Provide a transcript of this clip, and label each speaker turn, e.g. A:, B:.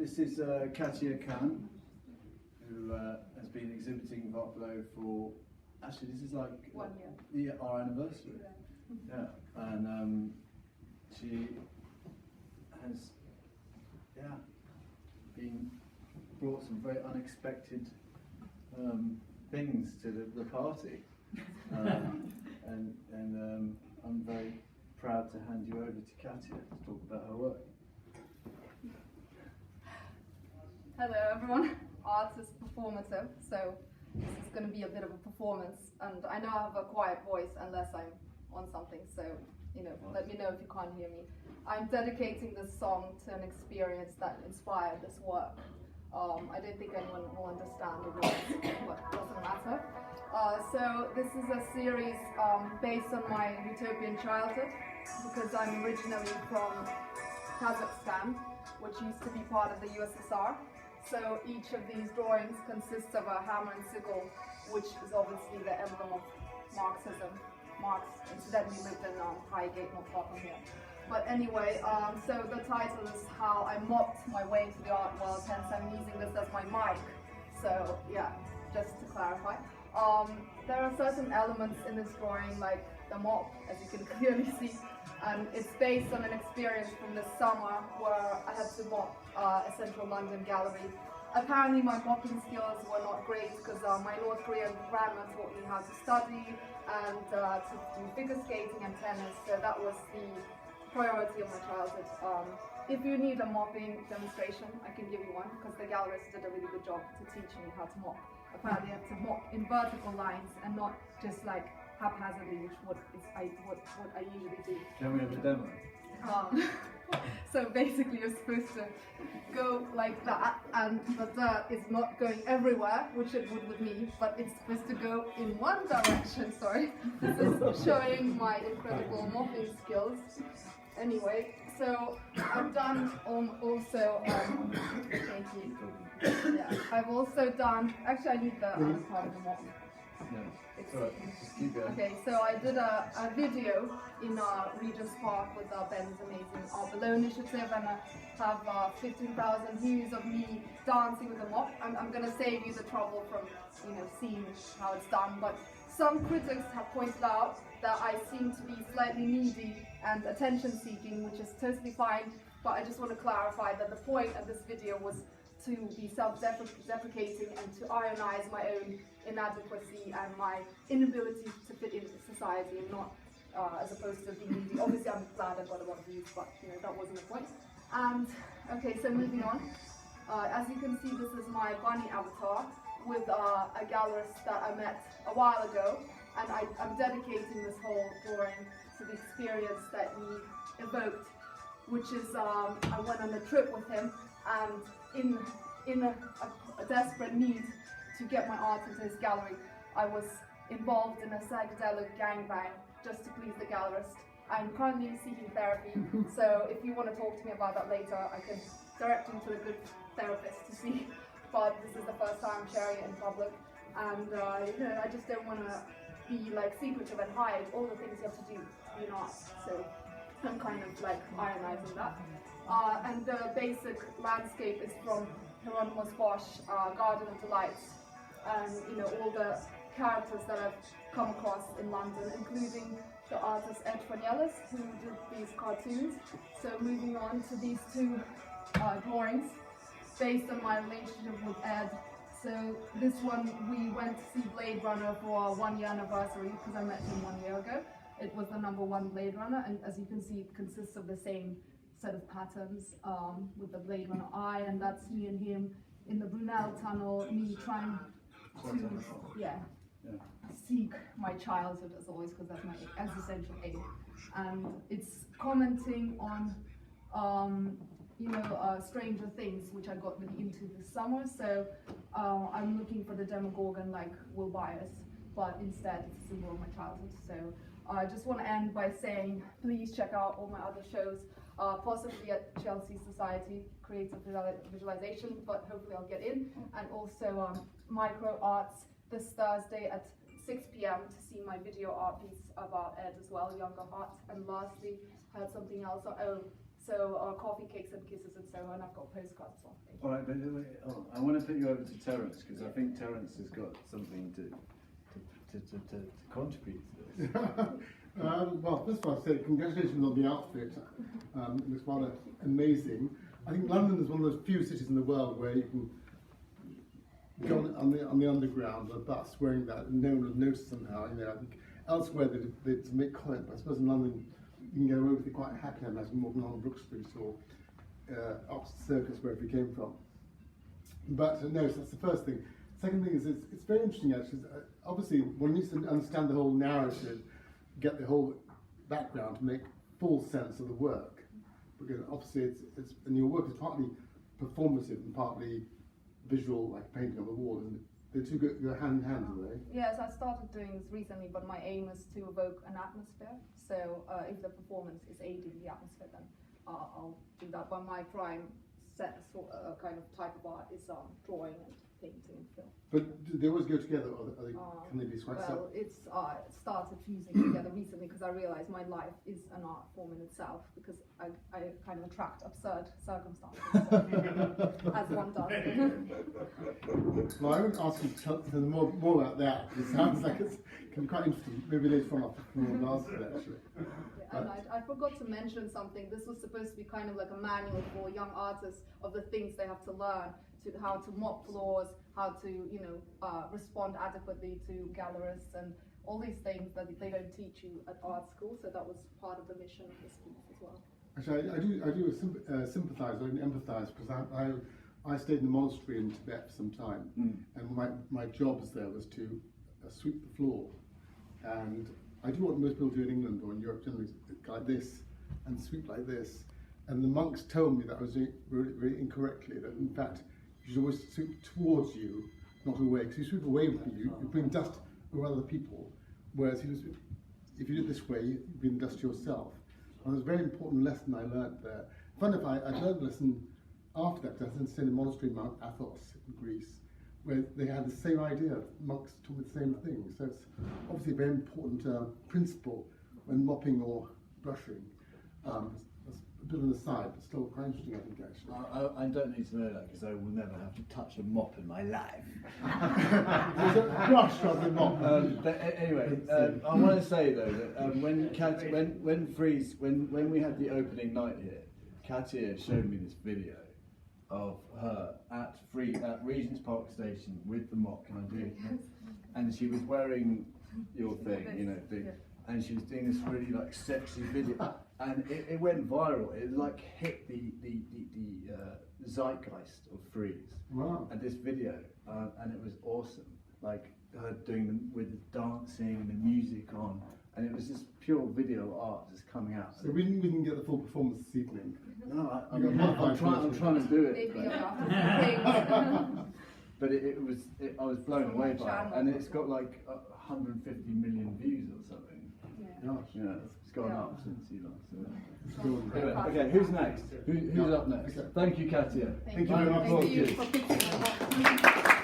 A: This is Katia Khan, who has been exhibiting Voplo for, actually this is like
B: 1 year.
A: Our anniversary. Yeah, and she has been brought some very unexpected things to the party, and I'm very proud to hand you over to Katia to talk about her work.
B: Hello everyone. Art is performative, so this is going to be a bit of a performance, and I know I have a quiet voice unless I'm on something, so let me know if you can't hear me. I'm dedicating this song to an experience that inspired this work. I don't think anyone will understand the words, but it doesn't matter. So this is a series based on my utopian childhood, because I'm originally from Kazakhstan, which used to be part of the USSR. So each of these drawings consists of a hammer and sickle, which is obviously the emblem of Marxism. Marx incidentally lived in Highgate, not far from here. But anyway, so the title is How I Mopped My Way into the Art World, hence I'm using this as my mic. So yeah, just to clarify. There are certain elements in this drawing, like the mop, as you can clearly see, and it's based on an experience from this summer where I had to mop a central London gallery. Apparently my mopping skills were not great because my North Korean grandma taught me how to study and to do figure skating and tennis, so that was the priority of my childhood. If you need a mopping demonstration, I can give you one, because the gallerist did a really good job to teach me how to mop. Apparently I have to mop in vertical lines and not just like haphazardly, which what I usually do.
A: Can we have a demo?
B: So basically you're supposed to go like that, and the dirt is not going everywhere, which it would with me, but it's supposed to go in one direction. Sorry, this is showing my incredible mopping skills. Anyway, so I've done also, thank you. Yeah, I've also done, actually I need the other part of the mop.
A: Yeah. Just keep going.
B: Okay, so I did a video in Regent's Park with Ben's amazing Art Below initiative, and I have 15,000 views of me dancing with a mop. I'm going to save you the trouble from seeing how it's done, but some critics have pointed out that I seem to be slightly needy and attention-seeking, which is totally fine, but I just want to clarify that the point of this video was to be self-deprecating and to ironize my own inadequacy and my inability to fit into society, and not as opposed to being needy. Obviously I'm glad I got a lot of views, but that wasn't the point. And okay, so moving on. As you can see, this is my bunny avatar with a gallerist that I met a while ago, and I'm dedicating this whole drawing to the experience that he evoked, which is I went on a trip with him, and in a desperate need to get my art into his gallery, I was involved in a psychedelic gangbang just to please the gallerist. I'm currently seeking therapy, so if you want to talk to me about that later, I can direct you to a good therapist to see. But this is the first time I'm sharing it in public, and I just don't want to be like secretive and hide all the things you have to do to be an artist. So I'm kind of like ironizing that. And the basic landscape is from Hieronymus Bosch, Garden of Delights, and all the characters that I've come across in London, including the artist Ed Fanellis, who did these cartoons. So moving on to these two drawings based on my relationship with Ed. So this one, we went to see Blade Runner for our 1 year anniversary, because I met him 1 year ago. It was the #1 Blade Runner, and as you can see, it consists of the same set of patterns with the Blade Runner eye, and that's me and him in the Brunel tunnel, me trying to seek my childhood as always, because that's my existential aim. And it's commenting on Stranger Things, which I got really into this summer. So I'm looking for the Demogorgon like Will Byers, but instead it's a symbol of my childhood. So I just want to end by saying, please check out all my other shows, possibly at Chelsea Society, Creative Visualization, but hopefully I'll get in. And also Micro Arts this Thursday at 6 p.m. to see my video art piece about Ed as well, Younger Heart. And lastly, I had something else. So coffee, cakes and kisses and so on. I've got postcards as well.
A: All right, but I want to put you over to Terence because I think Terence has got something to contribute to this.
C: Well, first of all, I'd say congratulations on the outfit. It looks rather amazing. I think London is one of those few cities in the world where you can go on the underground on a bus wearing that and no one will notice somehow. You know, I think elsewhere they'd make comment, but I suppose in London you can get away with it quite happily. I imagine walking along Brook Street or Oxford Circus, wherever you came from. But no, so that's the first thing. Second thing is it's very interesting actually. Obviously, one needs to understand the whole narrative, get the whole background to make full sense of the work. Because obviously, it's and your work is partly performative and partly visual, like painting on the wall, and the two go hand in hand, do they?
B: Yes, I started doing this recently, but my aim is to evoke an atmosphere. So if the performance is aiding the atmosphere, then I'll do that. But my prime kind of type of art is drawing and painting and film.
C: But do they always go together, or can they be quite separate?
B: Well, it's started fusing together recently because I realised my life is an art form in itself because I kind of attract absurd circumstances, as one does.
C: Well, I won't ask you to tell more about that. It sounds like it can be quite interesting. Maybe later on I'll ask it actually.
B: Yeah, and I forgot to mention something. This was supposed to be kind of like a manual for young artists of the things they have to learn, to how to mop floors, how to respond adequately to gallerists, and all these things that they don't teach you at art school. So that was part of the mission of this piece as well.
C: Actually, I do sympathise and empathise because I stayed in the monastery in Tibet for some time, and my jobs there was to sweep the floor, and I do what most people do in England or in Europe generally, like this, and sweep like this. And the monks told me that I was doing it really incorrectly, that in fact you should always sweep towards you, not away. Because you sweep away from you, you bring dust over other people, whereas if you do it this way, you bring dust to yourself. And it was a very important lesson I learned there. Fun enough, I learned a lesson after that, because I was in a monastery in Mount Athos in Greece, where they had the same idea. Monks taught me the same thing. So it's obviously a very important principle when mopping or brushing. That's a bit of an aside, but still quite interesting, I think, actually.
A: I don't need to know that because I will never have to touch a mop in my life.
C: Brush rather than mop.
A: But anyway, I want to say though that when we had the opening night here, Katia showed me this video of her at Regent's Park Station with the mop. Can I do it? And she was wearing your thing, and she was doing this really like sexy video, and it went viral. It like hit the zeitgeist of Frieze.
C: Wow.
A: And this video, and it was awesome. Like her doing them with the dancing and the music on, and it was just pure video art just coming out.
C: So we didn't get the full performance this evening.
A: No, I'm trying to do it. But I was blown away by it, and it's got like 150 million views or something.
C: Gosh.
A: Yeah, it's gone up since you last.
C: Anyway,
A: Okay, who's next? Who's up next?
C: Okay.
A: Thank you, Katia.
C: Thank you very much.
B: Thank you for picking it up.